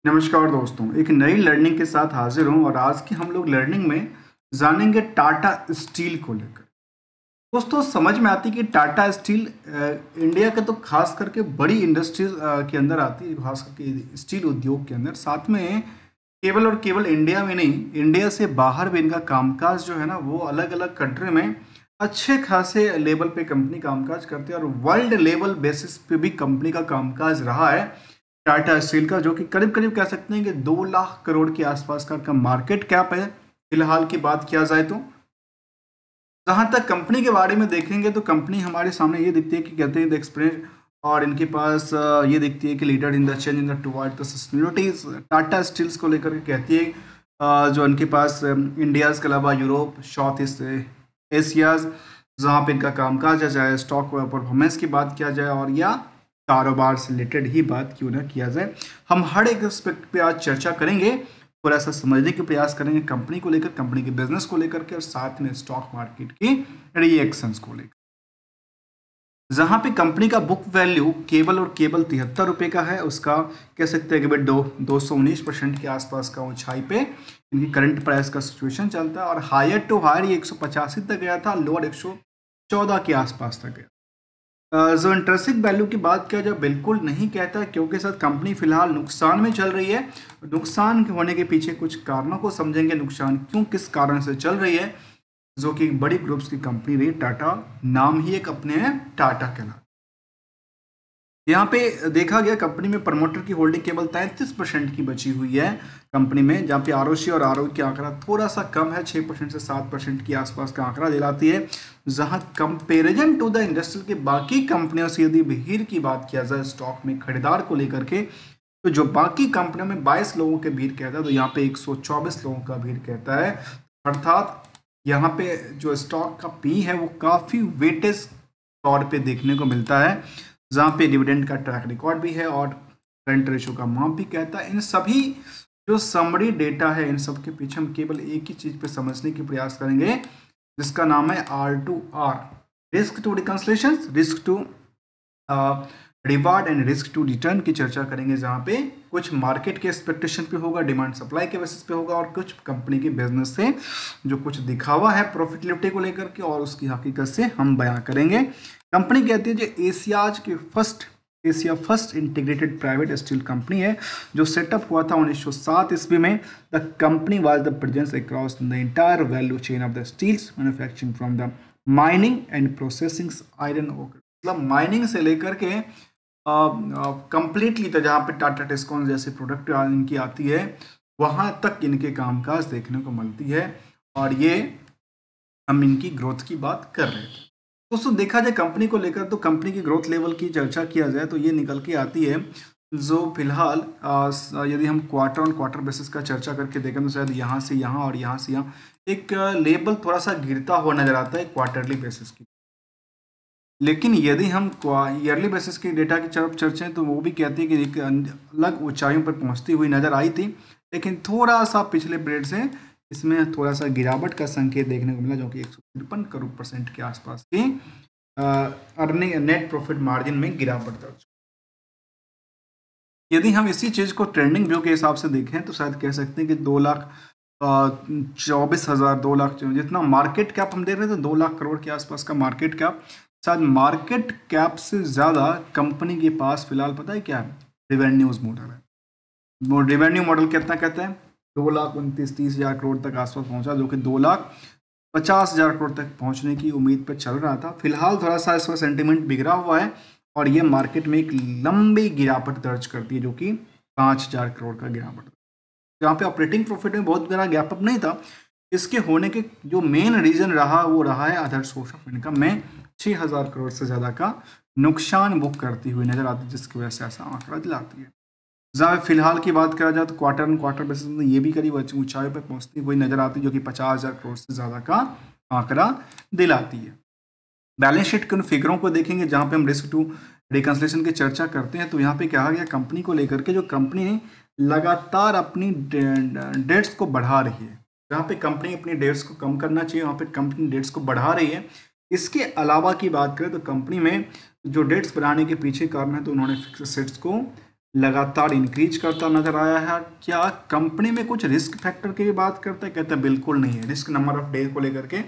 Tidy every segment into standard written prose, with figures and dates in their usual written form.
नमस्कार दोस्तों, एक नई लर्निंग के साथ हाजिर हूँ और आज की हम लोग लर्निंग में जानेंगे टाटा स्टील को लेकर। दोस्तों समझ में आती है कि टाटा स्टील इंडिया के तो खास करके बड़ी इंडस्ट्रीज के अंदर आती है, खास करके स्टील उद्योग के अंदर। साथ में केवल और केवल इंडिया में नहीं, इंडिया से बाहर भी इनका कामकाज जो है ना वो अलग अलग कंट्री में अच्छे खासे लेवल पे कंपनी कामकाज करती है और वर्ल्ड लेवल बेसिस पे भी कंपनी का कामकाज रहा है टाटा स्टील का, जो कि करीब करीब कह सकते हैं कि 2 लाख करोड़ के आसपास का मार्केट कैप है फिलहाल की बात किया जाए तो। जहां तक कंपनी के बारे में देखेंगे तो कंपनी हमारे सामने ये दिखती है कि कहते हैं द एक्सपीरियंस, और इनके पास ये दिखती है कि leader in the change in the toward the sustainability. Tata steels को लेकर के कहती है जो इनके पास इंडियाज के अलावा यूरोप, साउथ ईस्ट एशियाज, जहाँ पे इनका कामकाज है, चाहे स्टॉक परफॉर्मेंस की बात किया जाए और या कारोबार से रिलेटेड ही बात क्यों ना किया जाए, हम हर एक एस्पेक्ट पे आज चर्चा करेंगे। थोड़ा सा समझने के प्रयास करेंगे कंपनी को लेकर, कंपनी के बिजनेस को लेकर के, और साथ में स्टॉक मार्केट की रिएक्शंस को लेकर। जहां पे कंपनी का बुक वैल्यू केवल और केवल 73 रुपये का है, उसका कह सकते हैं कि भाई 219% के आसपास का ऊंचाई पे इनकी करंट प्राइस का सिचुएशन चलता है, और हायर टू हायर ये 185 तक गया था, लोअर 114 के आसपास तक गया। जो इंट्रेंसिक वैल्यू की बात किया जाए, बिल्कुल नहीं कहता, क्योंकि सर कंपनी फिलहाल नुकसान में चल रही है। नुकसान होने के पीछे कुछ कारणों को समझेंगे, नुकसान क्यों किस कारण से चल रही है। जो कि बड़ी ग्रुप्स की कंपनी रही टाटा, नाम ही एक अपने है टाटा कहलाता। यहाँ पे देखा गया कंपनी में प्रमोटर की होल्डिंग केवल 33% की बची हुई है कंपनी में, जहाँ पे आरओसी और आरओई की आंकड़ा थोड़ा सा कम है, 6% से 7% के आसपास का आंकड़ा दिलाती है। जहाँ कंपेरिजन टू द इंडस्ट्री के बाकी कंपनियों से यदि भीड़ की बात किया जाए स्टॉक में खरीदार को लेकर के, तो जो बाकी कंपनियों में 22 लोगों के भीड़ कहता है, तो यहाँ पे 124 लोगों का भीड़ कहता है। अर्थात यहाँ पे जो स्टॉक का पी है वो काफ़ी वेटेज तौर पे देखने को मिलता है, जहाँ पे डिविडेंड का ट्रैक रिकॉर्ड भी है और करंट रेशो का माप भी कहता है। इन सभी जो समरी डेटा है, इन सब के पीछे हम केवल एक ही चीज़ पे समझने की प्रयास करेंगे, जिसका नाम है R2R, risk to reconciliation, risk to reward and risk to return की चर्चा करेंगे, जहाँ पे कुछ मार्केट के एक्सपेक्टेशन पे होगा, डिमांड सप्लाई के बेसिस पे होगा, और कुछ कंपनी के बिजनेस से जो कुछ दिखावा है प्रॉफिटेबिलिटी को लेकर के, और उसकी हकीकत से हम बयां करेंगे। कंपनी कहती है जो Asia first integrated private steel company है, जो सेटअप हुआ था 1907 ईस्वी में। The company was the presence across the entire value chain of the steels manufacturing from the mining and processing iron ore, मतलब माइनिंग से लेकर के कंप्लीटली, तो जहाँ पे टाटा टिस्कॉन जैसे प्रोडक्ट इनकी आती है वहाँ तक इनके कामकाज देखने को मिलती है। और ये हम इनकी ग्रोथ की बात कर रहे थे दोस्तों। देखा जाए कंपनी को लेकर, तो कंपनी की ग्रोथ लेवल की चर्चा किया जाए तो ये निकल के आती है, जो फिलहाल यदि हम क्वार्टर ऑन क्वार्टर बेसिस का चर्चा करके देखें तो शायद यहाँ से यहाँ और यहाँ से यहाँ एक लेवल थोड़ा सा गिरता हुआ नजर आता है क्वार्टरली बेसिस की। लेकिन यदि हम ईयरली बेसिस के डेटा की तरफ चर्चें तो वो भी कहती है कि एक अलग ऊंचाइयों पर पहुंचती हुई नजर आई थी, लेकिन थोड़ा सा पिछले पीरियड से इसमें थोड़ा सा गिरावट का संकेत देखने को मिला, जो कि 153 करोड़ % के आसपास की अर्निंग नेट प्रॉफिट मार्जिन में गिरावट दर्ज। यदि हम इसी चीज़ को ट्रेंडिंग व्यू के हिसाब से देखें तो शायद कह सकते हैं कि 2,24,000 2 लाख जितना मार्केट कैप हम देख रहे थे, 2 लाख करोड़ के आसपास का मार्केट कैप। शायद मार्केट कैप से ज़्यादा कंपनी के पास फिलहाल पता है क्या है, रिवेन्यूज मॉडल है। वो रिवेन्यू मॉडल कितना कहता है, 2,29,30,000 करोड़ तक आसपास पहुंचा, जो कि 2,50,000 करोड़ तक पहुंचने की उम्मीद पर चल रहा था। फिलहाल थोड़ा सा इसका सेंटीमेंट बिगड़ा हुआ है और ये मार्केट में एक लंबी गिरावट दर्ज करती है, जो कि 5,000 करोड़ का गिरावट। यहाँ पे ऑपरेटिंग प्रॉफिट में बहुत बड़ा गैप अप नहीं था। इसके होने के जो मेन रीजन रहा वो रहा है अदर सोर्स ऑफ इनकम में 6,000 करोड़ से ज़्यादा का नुकसान बुक करती हुई नजर आती है, जिसकी वजह से ऐसा आंकड़ा दिलाती है। जहाँ फिलहाल की बात करा जाए तो क्वार्टर ऑन क्वार्टर बेसिस में ये भी करीब ऊंचाई पर पहुंचती हुई नजर आती है, जो कि 50,000 करोड़ से ज़्यादा का आंकड़ा दिलाती है। बैलेंस शीट के उन फिगरों को देखेंगे जहाँ पे हम रिस्क टू रिकंसलेशन की चर्चा करते हैं, तो यहाँ पे कहा गया कंपनी को लेकर के जो कंपनी लगातार अपनी डेट्स को बढ़ा रही है, जहाँ पे कंपनी अपनी डेट्स को कम करना चाहिए वहाँ पे कंपनी डेट्स को बढ़ा रही है। इसके अलावा की बात करें तो कंपनी में जो डेट्स बढ़ाने के पीछे कारण है, तो उन्होंने फिक्स एसेट्स को लगातार इंक्रीज करता नजर आया है। क्या कंपनी में कुछ रिस्क फैक्टर की भी बात करता है? कहता है बिल्कुल नहीं है। रिस्क नंबर ऑफ डेज को लेकर के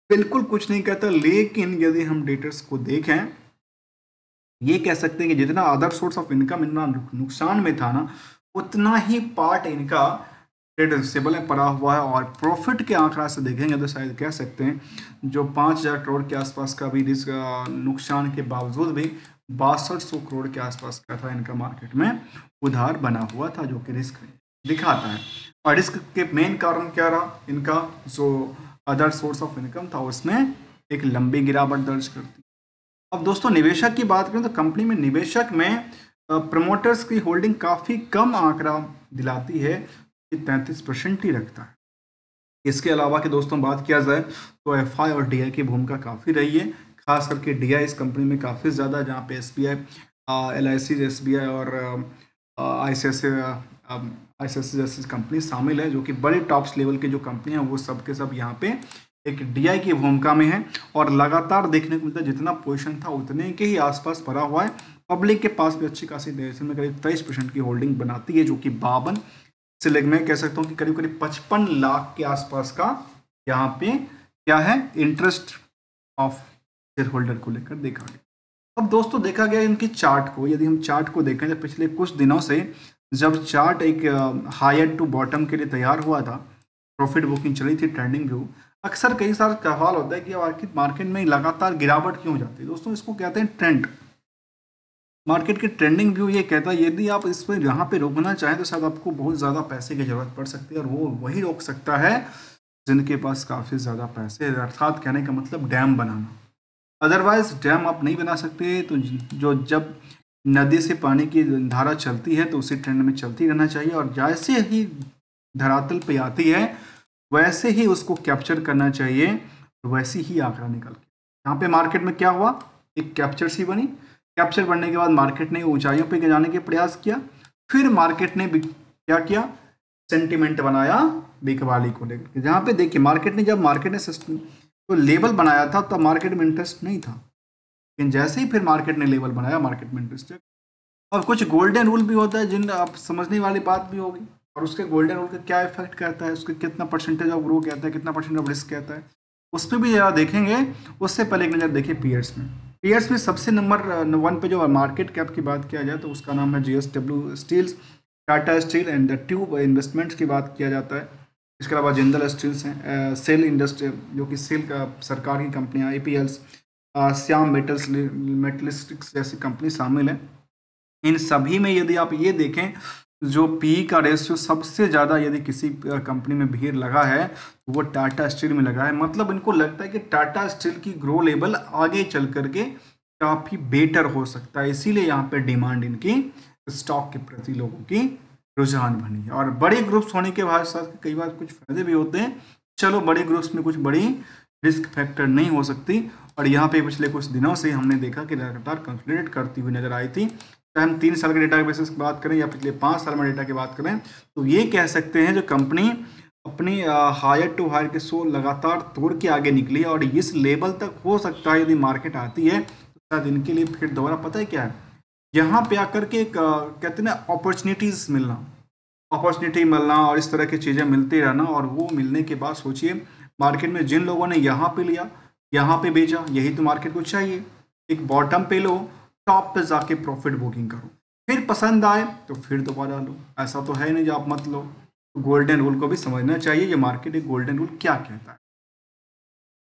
बिल्कुल कुछ नहीं कहता। लेकिन यदि हम डेटर्स को देखें, ये कह सकते हैं कि जितना अदर सोर्स ऑफ इनकम इतना नुकसान में था ना, उतना ही पार्ट इनका ट्रेड रिसीवेबल में पड़ा हुआ है। और प्रॉफिट के आंकड़ा से देखेंगे तो शायद कह सकते हैं जो 5,000 करोड़ के आसपास का भी रिस्क नुकसान के बावजूद भी 6200 करोड़ के आसपास का था इनका मार्केट में उधार बना हुआ था, जो कि रिस्क दिखाता है। और रिस्क के मेन कारण क्या रहा? इनका जो अदर सोर्स ऑफ इनकम था उसमें एक लंबी गिरावट दर्ज करती। अब दोस्तों निवेशक की बात करें तो कंपनी में निवेशक में प्रमोटर्स की होल्डिंग काफ़ी कम आंकड़ा दिलाती है कि 33% ही रखता है। इसके अलावा कि दोस्तों बात किया जाए तो एफआई और डीआई की भूमिका काफ़ी रही है, खास करके डीआई इस कंपनी में काफ़ी ज़्यादा, जहाँ पे एसबीआई, एलआईसी, एसबीआई और आईसीआईसीआई जैसी कंपनी शामिल है, जो कि बड़े टॉप्स लेवल के जो कंपनी है वो सब के सब यहाँ पे एक डीआई की भूमिका में है। और लगातार देखने को मिलता है जितना पोजीशन था उतने के ही आसपास पड़ा हुआ है। पब्लिक के पास भी अच्छी खासी देश में करीब 23% की होल्डिंग बनाती है, जो कि 52 से मैं कह सकता हूँ कि करीब करीब 55 लाख के आसपास का यहाँ पे क्या है इंटरेस्ट ऑफ शेयर होल्डर को लेकर देखा गया। अब दोस्तों देखा गया इनकी चार्ट को, यदि हम चार्ट को देखें तो पिछले कुछ दिनों से जब चार्ट एक हायर टू बॉटम के लिए तैयार हुआ था, प्रॉफिट बुकिंग चली थी, ट्रेंडिंग व्यू, अक्सर कई सारा सवाल होता है कि मार्केट में लगातार गिरावट क्यों हो जाती है। दोस्तों इसको कहते हैं ट्रेंड। मार्केट के ट्रेंडिंग व्यू ये कहता है यदि आप इस पर यहाँ पे रोकना चाहें तो शायद आपको बहुत ज़्यादा पैसे की जरूरत पड़ सकती है, और वो वही रोक सकता है जिनके पास काफ़ी ज़्यादा पैसे है। अर्थात कहने का मतलब डैम बनाना। अदरवाइज डैम आप नहीं बना सकते। तो जो जब नदी से पानी की धारा चलती है तो उसी ट्रेंड में चलती रहना चाहिए, और जैसे ही धरातल पे आती है वैसे ही उसको कैप्चर करना चाहिए, वैसी ही आंकड़ा निकल के यहाँ पे मार्केट में क्या हुआ, एक कैप्चर सी बनी। कैप्चर बनने के बाद मार्केट ने ऊंचाइयों पे जाने के प्रयास किया, फिर मार्केट ने क्या किया, सेंटिमेंट बनाया बिकवाली को लेकर। जहाँ पे देखिए मार्केट ने तो लेवल बनाया था तब मार्केट में इंटरेस्ट नहीं था, लेकिन जैसे ही फिर मार्केट ने लेवल बनाया मार्केट में इंटरेस्ट है। और कुछ गोल्डन रूल भी होता है जिन आप समझने वाली बात भी होगी, और उसके गोल्डन रूल का क्या इफेक्ट करता है, उसके कितना परसेंटेज ऑफ ग्रो कहता है, कितना परसेंट ऑफ रिस्क कहता है, उस पर भी जरा देखेंगे। उससे पहले एक नज़र देखिए पीयर्स में। पीयर्स में सबसे नंबर 1 पे जो मार्केट कैप की बात किया जाए तो उसका नाम है JSW steels, Tata steel and the tube investments की बात किया जाता है। इसके अलावा जिंदल स्टील्स हैं, सेल इंडस्ट्री जो कि सेल का सरकार की कंपनियाँ, APLs, श्याम मेटलिस्टिक्स जैसी कंपनी शामिल है। इन सभी में यदि आप ये देखें जो पी का रेशियो सबसे ज़्यादा यदि किसी कंपनी में भीड़ लगा है तो वो टाटा स्टील में लगा है। मतलब इनको लगता है कि टाटा स्टील की ग्रो लेवल आगे चल करके काफ़ी बेटर हो सकता है, इसीलिए यहाँ पे डिमांड इनकी स्टॉक के प्रति लोगों की रुझान बनी है। और बड़े ग्रुप्स होने के बाद साथ कई बार कुछ फायदे भी होते हैं। चलो बड़े ग्रुप्स में कुछ बड़ी रिस्क फैक्टर नहीं हो सकती, और यहाँ पे पिछले कुछ दिनों से हमने देखा कि लगातार कंसोलिडेट करती हुई नजर आई थी। चाहे हम 3 साल के डेटा बेसिस की बात करें या पिछले 5 साल में डेटा की बात करें, तो ये कह सकते हैं जो कंपनी अपनी हायर टू हायर के सो लगातार तोड़ के आगे निकली है, और इस लेवल तक हो सकता है यदि मार्केट आती है तो शायद इनके लिए फिर दोबारा पता है क्या है, यहाँ पे आकर के कहते हैं ना अपॉर्चुनिटी मिलना और इस तरह की चीज़ें मिलती रहना। और वो मिलने के बाद सोचिए मार्केट में जिन लोगों ने यहाँ पे लिया, यहाँ पे बेचा, यही तो मार्केट को चाहिए। एक बॉटम पे लो, टॉप पे जाके प्रॉफिट बुकिंग करो, फिर पसंद आए तो फिर दोबारा लो। ऐसा तो है नहीं जो आप मत लो। तो गोल्डन रूल को भी समझना चाहिए, ये मार्केट एक गोल्डन रूल क्या कहता है।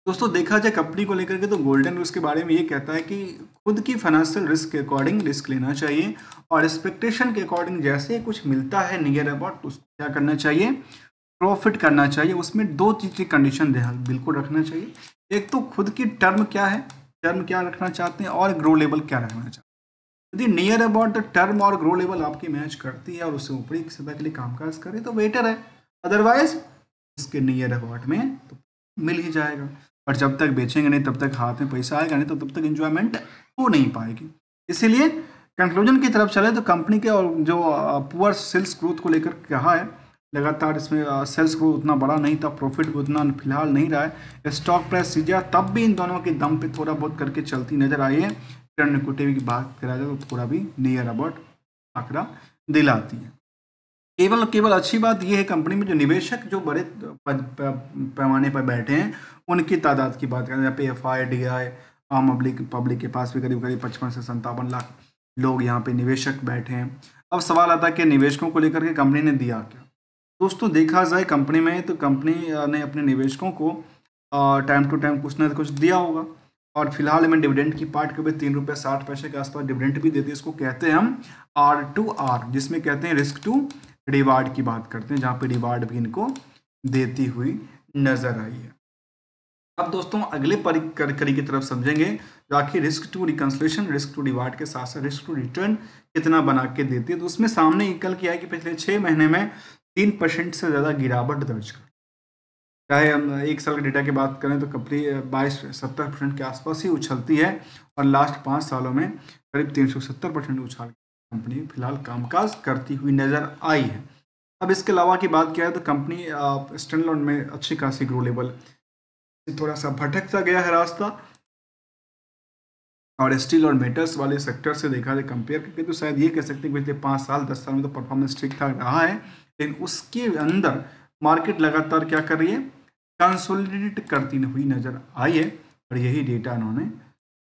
दोस्तों देखा जाए कंपनी को लेकर के तो गोल्डन रूल्स के बारे में ये कहता है कि खुद की फाइनेंशियल रिस्क के अकॉर्डिंग रिस्क लेना चाहिए, और एक्सपेक्टेशन के अकॉर्डिंग जैसे कुछ मिलता है नियर अबाउट तो उसको क्या करना चाहिए, प्रॉफिट करना चाहिए। उसमें 2 चीज़ की कंडीशन ध्यान बिल्कुल रखना चाहिए। एक तो खुद की टर्म क्या है, टर्म क्या रखना चाहते हैं, और ग्रो लेवल क्या रखना चाहते हैं। यदि नियर अबाउट द टर्म और ग्रो लेवल आपकी मैच करती है और उससे ऊपरी सतह के लिए कामकाज करे तो बेटर है, अदरवाइज इसके नियर अबाउट में तो मिल ही जाएगा। और जब तक बेचेंगे नहीं तब तक हाथ में पैसा आएगा नहीं, तो तब तक इंजॉयमेंट हो नहीं पाएगी। इसीलिए कंक्लूजन की तरफ चले तो कंपनी के और जो पुअर सेल्स ग्रोथ को लेकर कहा है, लगातार इसमें सेल्स ग्रोथ उतना बड़ा नहीं था, प्रॉफिट भी उतना फिलहाल नहीं रहा है। स्टॉक प्राइस सीजा तब भी इन दोनों के दम पे थोड़ा बहुत करके चलती नजर आई है। टर्न इक्विटी की बात करा जाए तो थोड़ा भी नियर अबाउट आंकड़ा दिलाती है। केवल केवल अच्छी बात यह है कंपनी में जो निवेशक जो बड़े पैमाने पर बैठे हैं उनकी तादाद की बात करें, यहाँ पे FIDI आम पब्लिक के पास भी करीब करीब 55 से 57 लाख लोग यहाँ पे निवेशक बैठे हैं। अब सवाल आता है कि निवेशकों को लेकर के कंपनी ने दिया क्या। दोस्तों देखा जाए कंपनी में तो कंपनी ने अपने निवेशकों को टाइम टू टाइम कुछ ना कुछ दिया होगा, और फिलहाल में डिविडेंड की पार्ट के भी 3 रुपये 60 पैसे के आसपास डिविडेंड भी देती है। इसको कहते हैं हम R2R, जिसमें कहते हैं रिस्क टू रिवार्ड की बात करते हैं, जहाँ पे रिवार्ड भी इनको देती हुई नजर आई है। अब दोस्तों अगले कड़ी की तरफ समझेंगे जो आखिर risk to reconciliation, risk to reward के साथ साथ रिस्क टू रिटर्न कितना बना के देती है। तो उसमें सामने निकल के आया कि पिछले 6 महीने में 3% से ज़्यादा गिरावट दर्ज कर, चाहे हम एक साल के डेटा की बात करें तो कंपनी 22-70% के आसपास ही उछलती है, और लास्ट 5 सालों में करीब 370% उछाल कंपनी फिलहाल कामकाज करती हुई नजर आई है। अब इसके अलावा की बात किया है तो कंपनी स्टैंडअलोन में अच्छी खासी ग्रो लेवल थोड़ा सा भटकता गया है रास्ता, और स्टील और मेटल्स वाले सेक्टर से देखा जाए कंपेयर करके तो शायद ये कह सकते हैं कि पिछले 5 साल 10 साल में तो परफॉर्मेंस ठीक ठाक रहा है, लेकिन उसके अंदर मार्केट लगातार क्या कर रही है, कंसोलिडेट करती हुई नजर आई है, और यही डेटा इन्होंने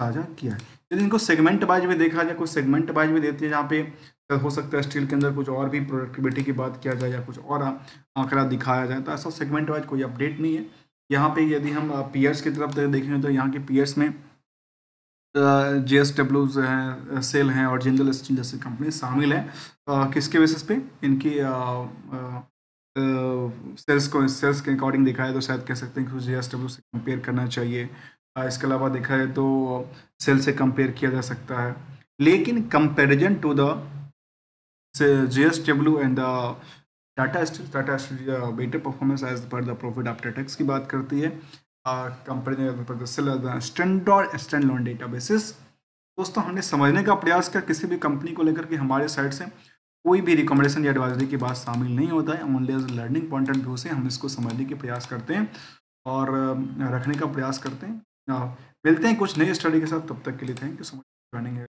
साझा किया है। यदि इनको सेगमेंट वाइज भी देखा जाए, कुछ सेगमेंट वाइज भी देती है जहाँ पे हो सकता है स्टील के अंदर कुछ और भी प्रोडक्टिविटी की बात किया जाए या कुछ और आंकड़ा दिखाया जाए, तो ऐसा सेगमेंट वाइज कोई अपडेट नहीं है। यहाँ पे यदि हम पीयर्स की तरफ देखें तो यहाँ के पीयर्स में JSW हैं, सेल हैं और जिंदल स्टील जैसी कंपनी शामिल है। किसके बेसिस पे इनकी सेल्स के अकॉर्डिंग देखा है तो शायद कह सकते हैं कि JSW से कंपेयर करना चाहिए। इसके अलावा देखा है तो सेल से कंपेयर किया जा सकता है, लेकिन comparison to the JSW and the Tata steel better performance as per the profit after tax की बात करती है company standalone data basis. दोस्तों हमने समझने का प्रयास किया, किसी भी कंपनी को लेकर के हमारे साइड से कोई भी रिकमेंडेशन या एडवाइजरी की बात शामिल नहीं होता है, only as learning point of view से हम इसको समझने के प्रयास करते हैं और रखने का प्रयास करते हैं। मिलते हैं कुछ नई स्टडी के साथ, तब तक के लिए थैंक यू सो मच।